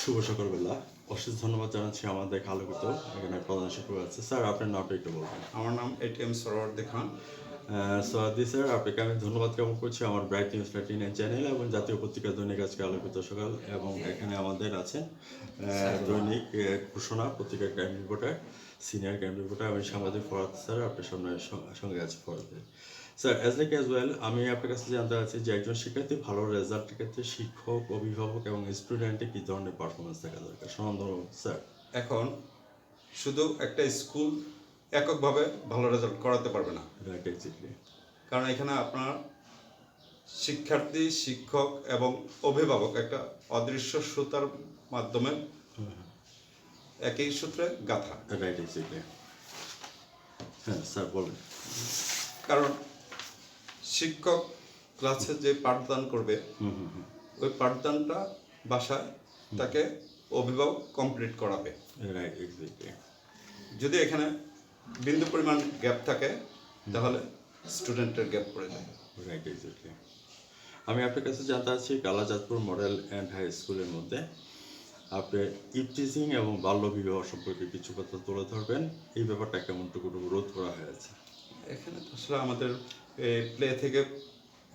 শুভ সকালবেলা। অশেষ ধন্যবাদ জানাচ্ছি আমাদের আলোকিত এখানে প্রধান শিক্ষক আছে। স্যার আপনার নামটা একটু বলবেন। আমার নাম এটিএম সরোয়ার্দী খান। সোয়াদি স্যার, আপনাকে আমি ধন্যবাদ জ্ঞাপন করছি আমার ব্রাইট নিউজ 39 চ্যানেল এবং জাতীয় পত্রিকা দৈনিক আজকে আলোকিত সকাল, এবং এখানে আমাদের আছেন দৈনিক ঘোষণা পত্রিকার crime reporter, senior crime reporter এবং সাংবাদিক ফরহাদ স্যার আপনার সঙ্গে আছে Farhad. Sir, as like as well, আমি আপনার কাছে জানতে চাচ্ছি যে একজন শিক্ষার্থী ভালো রেজাল্টের ক্ষেত্রে শিক্ষক, অভিভাবক এবং স্টুডেন্টের কী ধরনের পারফরমেন্স থাকা দরকার সনন্দন স্যার? এখন শুধু একটা স্কুল এককভাবে ভালো রেজাল্ট করাতে পারবে না, রাইট, এক্স্যাক্টলি। কারণ এখানে আপনার শিক্ষার্থী, শিক্ষক এবং অভিভাবক একটা অদৃশ্য সুতার মাধ্যমে একই সূত্রে গাঁথা। Right, exactly. হ্যাঁ স্যার বলেন। কারণ শিক্ষক ক্লাসে যে পাঠদান করবে ওই পাঠদানটা বাসায় তাকে অভিভাবক কমপ্লিট করাবে। Right, exactly. যদি এখানে বিন্দু পরিমাণ গ্যাপ থাকে তাহলে স্টুডেন্টের গ্যাপ পড়ে যাবে। Right, exactly. আমি আপনার কাছে জানতে চাচ্ছি কালাচাঁদপুর মডেল অ্যান্ড হাই স্কুলের মধ্যে আপনি ইভটিজিং এবং বাল্যবিবাহ সম্পর্কে কিছু কথা তুলে ধরবেন। এই ব্যাপারটা কেমনটুকু রোধ করা হয়েছে? এখানে তো আসলে আমাদের প্লে থেকে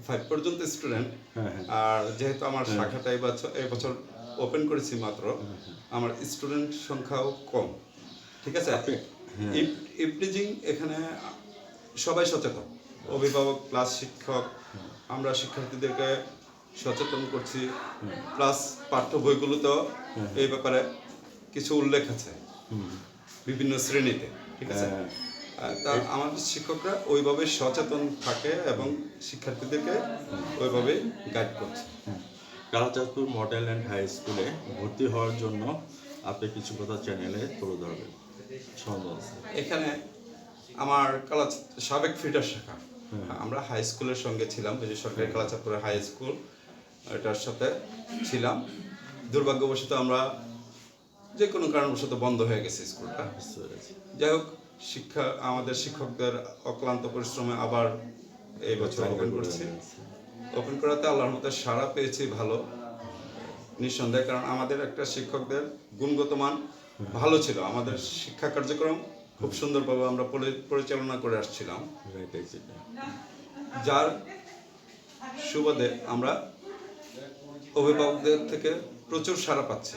5 পর্যন্ত স্টুডেন্ট, হ্যাঁ হ্যাঁ আর যেহেতু আমার শাখাটা এবছর ওপেন করেছি মাত্র, আমার স্টুডেন্ট সংখ্যাও কম। ঠিক আছে, ইভটিজিং এখানে সবাই সচেতন, অভিভাবক প্লাস শিক্ষক, আমরা শিক্ষার্থীদেরকে সচেতন করছি, প্লাস পাঠ্য বইগুলোতেও এই ব্যাপারে কিছু উল্লেখ আছে বিভিন্ন শ্রেণীতে। ঠিক আছে, তা আমাদের শিক্ষকরা ওইভাবে সচেতন থাকে এবং শিক্ষার্থীদেরকে ওইভাবে গাইড করছে। কালাচাঁদপুর মডেল অ্যান্ড হাই স্কুলে ভর্তি হওয়ার জন্য আপনি কিছু কথা চ্যানেলে তুলে ধরবেন। সন্দেহ এখানে আমার সাবেক ফিটার শাখা, আমরা হাই স্কুলের সঙ্গে ছিলাম, ওই যে সরকারি কালাচাঁদপুরের হাই স্কুল, এটার সাথে ছিলাম। দুর্ভাগ্যবশত আমরা যে কোনো কারণবশত বন্ধ হয়ে গেছে স্কুলটা। যাই হোক, আমাদের শিক্ষকদের অক্লান্ত পরিশ্রমে আবার এই বছর ওপেন করছি। ওপেন করাতে আল্লাহর মতো সাড়া পেয়েছি ভালো, নিঃসন্দেহে। কারণ আমাদের একটা শিক্ষকদের গুণগত মান ভালো ছিল, আমাদের শিক্ষা কার্যক্রম খুব সুন্দরভাবে আমরা পরিচালনা করে আসছিলাম, যার সুবাদে আমরা অভিভাবকদের থেকে প্রচুর সাড়া পাচ্ছি।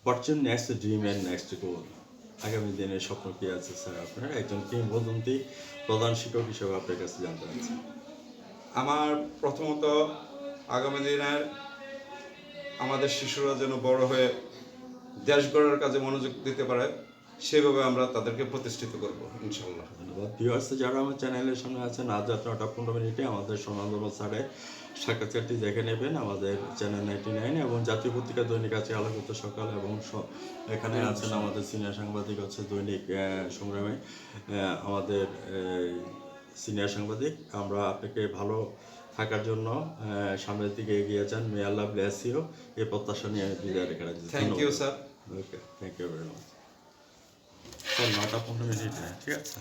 What's your next dream and next গোল? আগামী দিনের স্বপ্ন কি আছে স্যার আপনার একজন কিংবদন্তি প্রধান শিক্ষক হিসেবে আপনার কাছে জানতে চাচ্ছি? আমার প্রথমত আগামী দিনের আমাদের শিশুরা যেন বড় হয়ে দেশ গড়ার কাজে মনোযোগ দিতে পারে, সেভাবে আমরা তাদেরকে প্রতিষ্ঠিত করব ইনশাল্লাহ। ধন্যবাদ। ভিউয়ার্স যারা আমার চ্যানেলের সামনে আছেন, আজ রাত 9:15 আমাদের সোনান্দম স্যারের সাক্ষাৎকারটি দেখে নেবেন আমাদের চ্যানেল 99 এবং জাতীয় পত্রিকা দৈনিক আছে আলোকিত সকাল, এবং এখানে আছেন আমাদের সিনিয়র সাংবাদিক আছে দৈনিক সংগ্রামে আমাদের সিনিয়র সাংবাদিক। আমরা আপনাকে ভালো থাকার জন্য সামনের দিকে এগিয়ে যান। মে আল্লাহ ব্লেস ইউ, এই প্রত্যাশা নিয়ে আমি বিদায় রেখে রাখছি। Thank you sir. Okay, thank you very much sir. 9:15 ঠিক আছে।